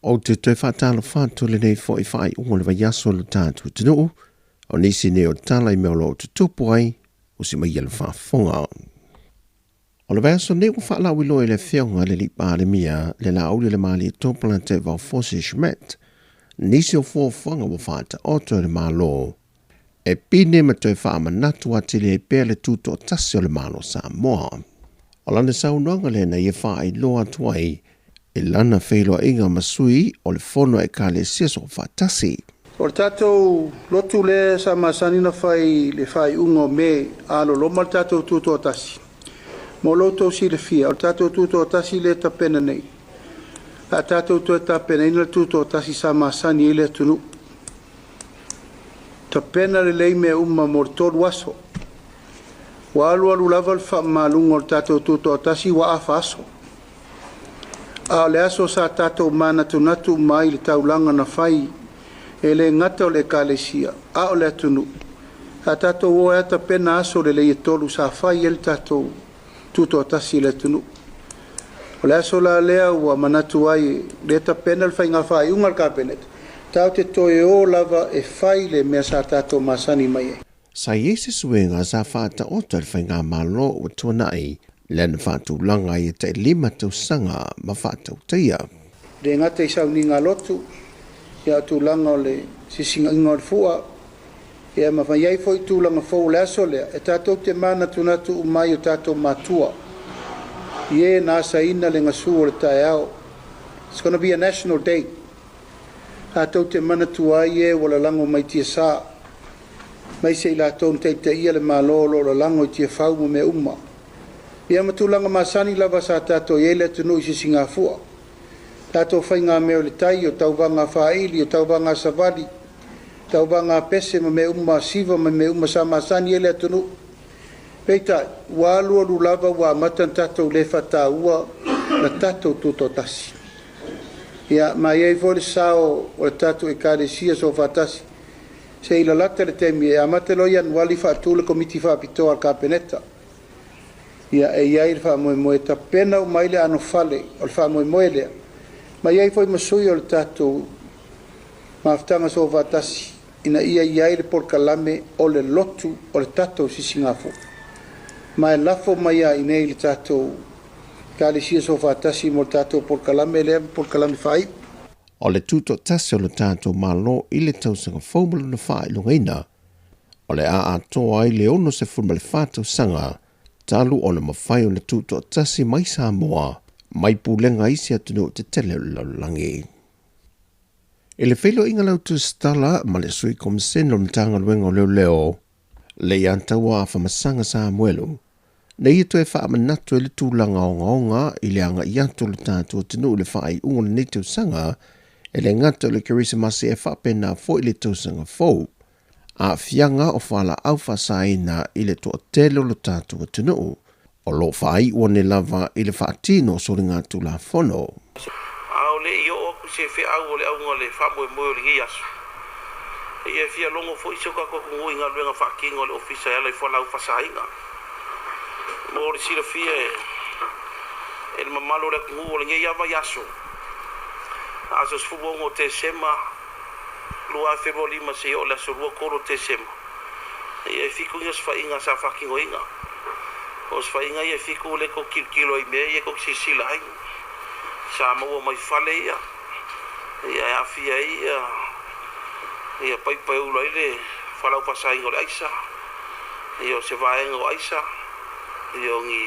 O te toi whātalo whātu le nei fo I whai ungo le vaiaso lo tātu tinu, o nisi ne o Tala I mea lo te tupu ai, o si mai ele whaafonga. O le vaiaso ne o whaala wilo le whionga le lipa le mia, le la auli le maali e tōpula te vau fosi shmet, nisi o fōwhanga o whaata oto le mālo, e pine ma toi whaama natu ati le pēr le tūto tasi o le mālo Sāmoa. O lana saunoanga le na ia wha I loa tuai, e lana whailoa inga masui o le fono e ka le seso whatasi. O le tātou lotu le sa masanina whai le whai ungo me alo loma le tātou tūto tasi. Mo loto si le fia, o le tātou tūto tasi le tapena nei. A tātou tue tapena ina le tūto tasi sa masani ele tunu. Tapena le lei me umma mo le tolu aso. Wa alu lava le wha malungo le tātou tūto tasi wa afa aso. A le aso sa tātou mana tunatu mai le taulanga na whai e le ngata o le kalesia, a o le atunu. A tātou o ata pena aso le le tolu sa whai e le tātou tuto tasi le atunu. O le aso la lea ua manatu ai le ta pena le whai ngā whai unga le kapenet. Tau te toe o lava e whai le mea sa tātou masani mai e. Sa Iese suenga sa whaata ota le whai ngā malo o tuanai, len whātu langa I te lima tau sanga ma whātau teia. Le ngata I sau ni ngā lotu, ia tu langa o le sisinga inga o le fua, ia ma whaiai foi tu langa fau le aso lea, e tātou te mana tunatu umai o tātou matua. Ie nasa ina le ngasu o le tae ao. It's going to be a national day. Tātou te mana tuai e wala lango mai tia sā. Mai se ila tōn te ia le malolo o le lango I tia whau mo me umma. Ia matulanga masani lava sa tātou iele tunu I sisinga fua. Tātou whai ngā meo le tai o tau wanga whaili o tau wanga savali. Tau wanga pese ma me umma siva ma me umma sa masani iele tunu. Peita, wālua lava wā matan tātou le whata ua na tātou tuto tasi. Ia mai ei fōle sao o le tātou e kāre sia so whatasi. Se ila lata le temi e amate loian wali whaatule komiti whaapitoa al kapeneta. Ia e iai le whaamoemoe ta pena o maile ano fale o le whaamoemoe lea. Ma iai foi masui o le tātou maafutanga so vatasi ina ia iai le porkalame o le lotu o le tātou sisingafu. Ma e lafo mai a inei le tātou kālesia so vatasi mo le tātou porkalame lea porkalame whai. O le tuto tasi o le tātou malo I le tausanga fōmulu na whae lungaina. O le a atoa I le ono se furma le whātau sanga. Talu o le mawhai o le tuto tasi mai Sāmoa, mai pūlenga isi atunu te tele laulangi. E le whelo inga lau tu stala ma le sui komsen o le tanga luenga o leo leo, le iantaua a whamasanga Sāmuelu, ne i toe wha amanatu e le tūlanga o ngaonga I le anga ianto le tātua tinu le whaai ungo le netau sanga, e le ngata o le kerisimasi e whapena fo I le tausanga fau. A fianga o whala au whasaina I le toa telo lo tātua tunu, o lo whai ua ne lava I le whaatino so le ngātu la whono. Au le I o se whi au o le aunga le whamoe moe o le hiasu. E fia longo fo iso kako kungui ngā luenga whaakinga o le ofisa e ala I whala au whasainga. Mo le sira fia e le mamalo le kungu o le ngei awa yaso. Aso sfuongo te sema lua febo lima se o la sorua koro te sema. E fiku ngas fa inga sa fakingo inga. Os fa inga e fiku le ko kilo I me e ko sisila ai. Sa mo mai fale ia. Ia afia ia. Ia pai pai ulo ile fala o pasai ngol aisa. Ia se vai ngo aisa. Ia ngi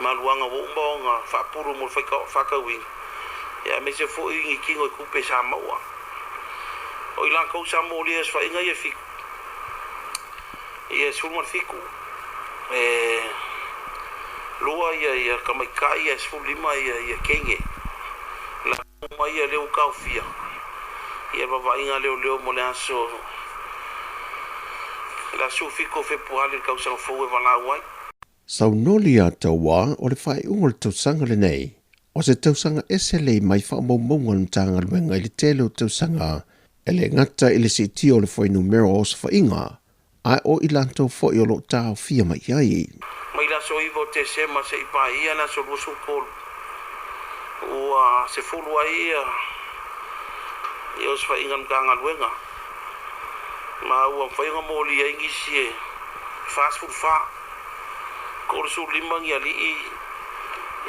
maluanga wo mbonga fa puru mo fa ka wing. Ia me se fo ingi kingo ku pe sa mo. O ilan kau Sāmoa lia swa inga ia fiku. Ia sulman fiku. Lua ia kamaikai ia sulima ia kenge. La uma ia leo kau fia. Ia baba inga leo mo le aso. La su fiku fe puhali kau sang fau e wala wai. Sau noli a taua o le whai unga le tausanga le nei. O se tausanga esele mai wha maumonga le tanga luenga I le telo tausanga. Ele ngata I le siti o le foi numero o sa whainga, ai o ilanto foi o lo tau fia mai iai. Mai la so ivo te sema se ipa ia na so lusu kol. Ua se fulu ai Ia os whaingan kanga luenga. Ma ua whainga mōli ai ngisi e fast food wha. Kōresu limangi ali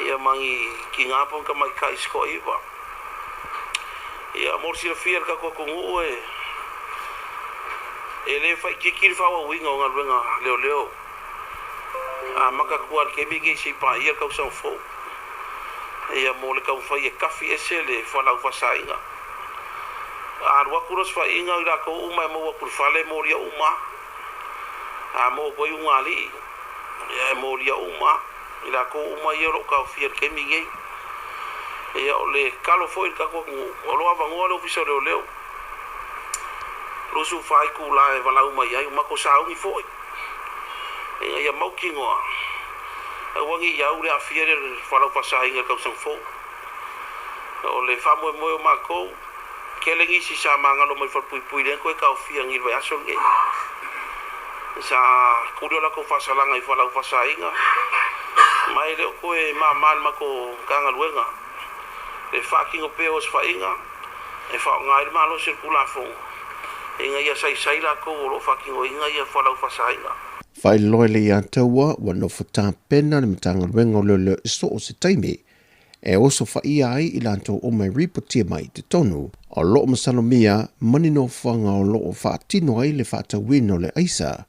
ia mangi ki ngāpon ka mai kai sko iwa. Ia morsi la fiar ka kokongu e le whai kikiri whawa winga o ngā luenga leo. Maka kuar ke mige si pa ia kau sang fo. Ia mo le kau whai e kafi ese le whalau whasainga. Wakuras whainga ira ko umai mo wakur whale mo ria uma. Mo koi unga li. Ia mo ria uma. Ira ko uma ia ro kau fiar ke mige. Ia o le kalo fo il kako o loa vangoa le ofisa leo. Rusu whai kula e walau mai ai umako saungi fo. Ia mau kingoa. Wangi iau le afia le whalau pasahinga kau sang fo. O le whamoe moe o mako. Kelengi si sa mangalo mai whalpui len koe kau fia ngir vai aso nge. Sa kurio la ko whasalanga i whalau pasahinga. Mai leo koe mamal mako kanga luenga. Le whakingo peo os whainga. E whao ngai malo sirkula fonga. Inga ia sai la ko o lo whakingo inga ia whalau pasahinga. Whai loe le ia taua, wano whata pena le matanga ruenga o leo iso o se taimi, e oso whai ai i lanto o mai ripotia mai te tonu, o loo masalomia manino whanga o loo whaatino ai le whata wino le aisa,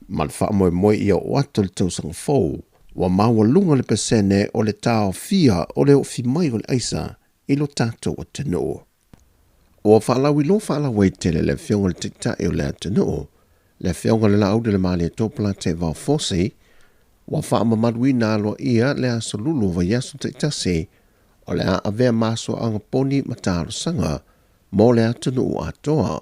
man wha moe ia o ato le tausanga fau, wa maua lunga le pesene o le tao fia o le o fi mai o le aisa, i lo tato o te noo. O whaalawi lo whaalawai tele le whionga le tiktai o le atanoo, le whionga le lau de le mali e tōpala te vau fosi, wa whaamamadui nā loa ia le aso lulu wa yasu te tasi, o le a avea maso anga poni mataro sanga, mo le atunu o atoa.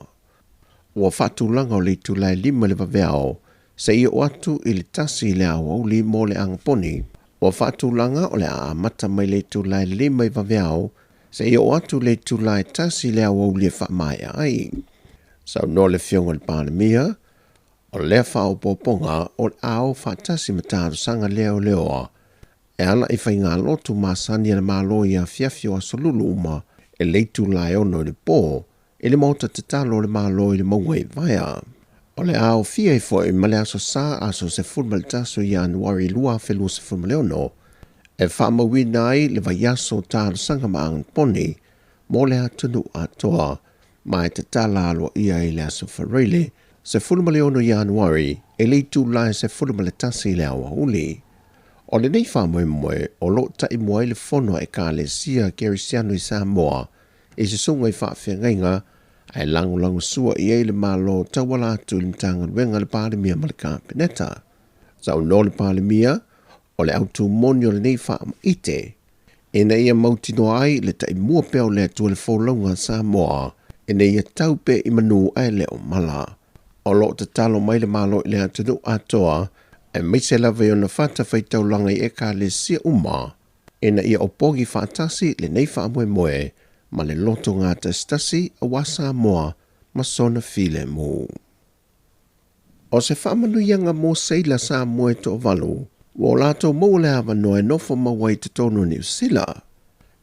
Wa whatulanga o le tulai lima le waveao, se ia o atu i le tasi le au li mo le anga poni, wa whatulanga o le a amata mai le tulai lima i waveao, se ia o atu le tulai tasi le au li e whamaya ai. Sau no le whionga le pānemia, o lea whao poponga o ao whatasi mataro sanga leoa, e ala i whai ngā lotu māsani ala mālo i a fiafio a solulu uma e leitu lai ono le pō, e le mauta te talo le mālo i le maua i vaia. O le ao fia i fwoi ma le aso sā aso se fulma le taso i anuari lua whelua se fulma leono, e whaamawi nai le vaiaso tāro sanga maangan poni, mo le atunu atoa, mai te tala alo ia i le aso whareile, se fulma leono Januari, e leitu lai se fulma le tasi le awa uli. O le nei whamoe o lo ta i moe le fono e ka le sia kerisiano i Sāmoa, e se sunga i whaafia ngainga, ai langu sua i eile malo tawala atu i mtanga wenga le pālemia ma le kāpeneta. Sa no le pālemia, o le autu monio le nei whaama ite, e na ia mautino ai le ta i mua peo le atu le whaulonga Sāmoa, e na ia taupe i manu ai leo mala. O lo te talo mai le malo i le atunu atoa, e meise lawe o na whata whaitau langa i e ka le sia uma, e na ia opogi whaatasi le nei whaamoe ma le loto ngā tastasi a wasa moa ma sona file mo. O se whaamanu ianga mō seila sa moe to valu, wo lato mō le hawa noe nofo mawai te tonu New Zealand.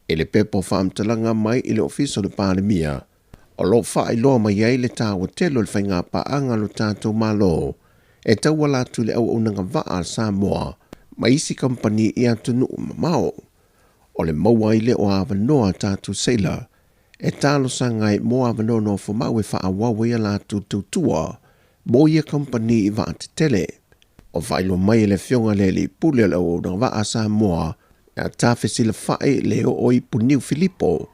E le pepo whaamtalanga mai i le ofiso le pālemia, o lo wha i loa mai ei le tāua telo le whainga paanga lo tātou malo, e taua latu le au unanga waa Samoa, ma isi company i atunu mamao. O le maua i le o awanoa tātou seila, e tālo sangai mo awanoa no fumau e wha awawa ia latu tautua, mo ia company i waa te tele. O whailo mai le whionga le li pule le au unanga waa Samoa, e a tāwhesi le whae le o oi puniu Filipo,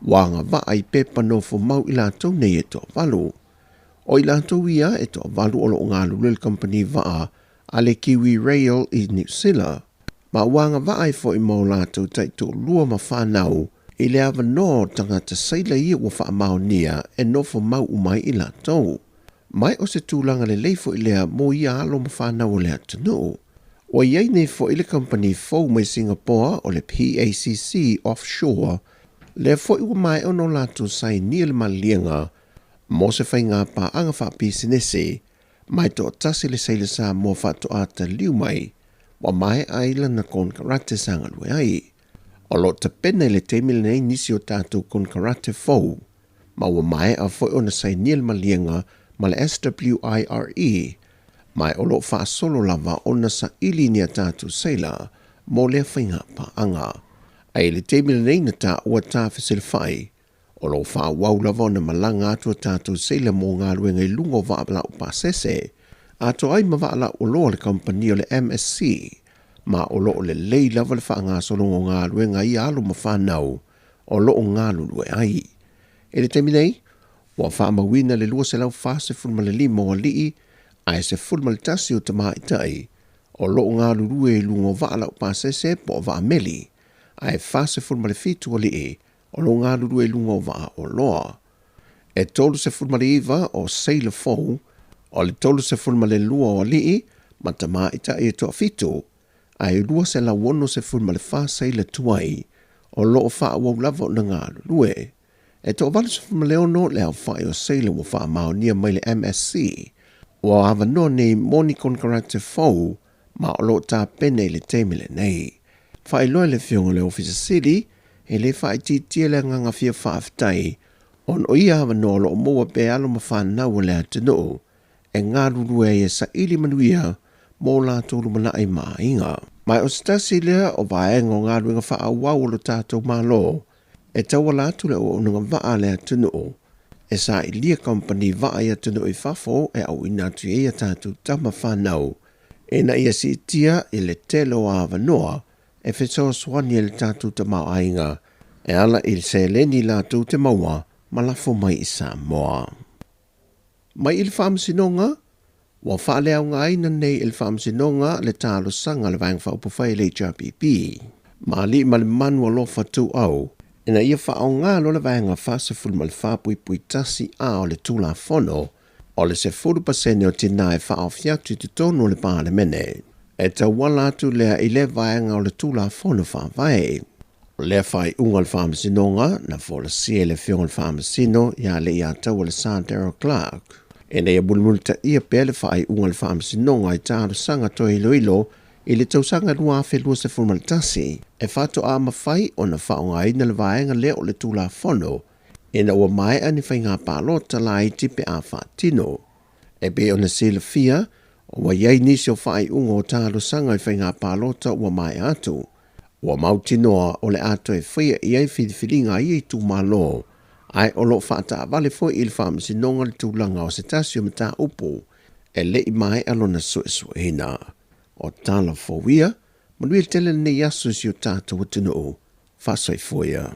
wanga waa i pepa no fumau i lātou nei e toa walu. O i lātou ia e toa walu o lo ngā lulel company waa a le Kiwi Rail i New Zealand. Ma wanga waa i fo i mau lātou taito lua ma whanau i le awa no tangata seila ia ua wha mao nia e no fumau umai i lātou. Mai o se tūlanga le leifo i lea mo ia alo ma whanau o lea tanu. O iei nei fo i le company fau mai Singapore o le PACC offshore, le fo i mai ono lātou sai nia le malienga, mo se whai ngā pā anga wha pisinese, mai to tasi le seile sa mo wha to ata liu mai, wa mai aila na kon karate sanga lue ai. O lo te pene le te mile nei nisi o tātou kon karate fau, ma ua mai a foi ona sainiel malienga ma le SWIRE, mai o lo whaasolo lava ona sa ili ni a tātou seila mo lea whainga paanga. Ai le teimile nei na tā ua tā whasilwhai, o lo wha wau lava ona malanga atua tātou seila mo ngā ruenga I lungo vaapala o pasese, ato ai ma vaala o loa le company o le MSC, ma o lo le lei lava le wha ngā solongo ngā ruenga I alo ma whanau, o lo ngā lulue ai. E le teimile nei, wa wha mawina le lua se lau whase fulma le lima o lii, ai se fulma le tasi o tama itai, o lo ngā lulue lungo vaala o pasese po va meli, ai whase fulma le fitu o lii, o lo ngā lulue lungo va o loa. E tolu se fulma le iwa o seila fou, o le tolu se fulma le lua o lii, ma tama itai e toa fitu, ai lua se la wono se fulma le wha seila tuai, o lo wha wau lava o na ngā lulue. E toa wale se fulma leo no leo wha o seila wa wha mao nia mai le MSC, wa hawa no nei moni konkarate fou, ma o lo tā pene le teimile nei. Wha loe le fionga le ofisa sili, he le wha tia le nganga fia wha aftai, on o ia hawa no lo moa pe alo ma whanau le atinu, e ngā lulue e sa ili manuia, mō la tōru mana ai maa inga. Mai o stasi lea o vaenga o ngā ruenga wha awau o lo tātou malo, e taua lātu le o nunga vaa le atinu, e sa I lia company vaa I atinu I fafo e au inatu e tātou tama whanau, e na ia si tia I le telo a vanoa, e whetsoa swani le tātou tamau ainga, e ala I se leni lātou te maua, malafo mai I Sāmoa. Mai I le whaamsinonga, wa whaalea o ngā aina nei I le whaamsinonga le tālo sanga le vang whaupawhai le HRPP. Ma li ma le manu alofa tu au, ina ia wha o ngā lo le vanga whasa fulma le whapui pui tasi a o le tūla whono, o le se 40% o tina e wha o fiatu te tono le pāle mene. E ta wala atu lea I le vanga o le tūla whono whawai. Lea whai unga le whaamasinonga, na whola sia le whionga le whaamasino, ia le ia tau le Sāmoa Clark. E nei a bulmulta ia pele whai unga le whaamasinonga I tāro sanga to ilo, I le tausanga lua whelua se fulmaltasi, e whato a mawhai o na whaonga ina le vaenga leo le tūla whono, e na ua mai ani whai ngā pālota la I tipe a whaatino. E be o na sila fia, o wa iei nisi o whai unga o tālo sanga I whai ngā pālota ua mai atu. Ua mautinoa o le ato e whaia I ei whidiwhiringa I tū malo, ai o lo whaata a vale fo I le whaamasinonga le tūlanga o se tasi o mata upo, e le I mai alona sue hina. O Tala fo wia, manuia tele nei asu si o tātou atinu o, whasai foia.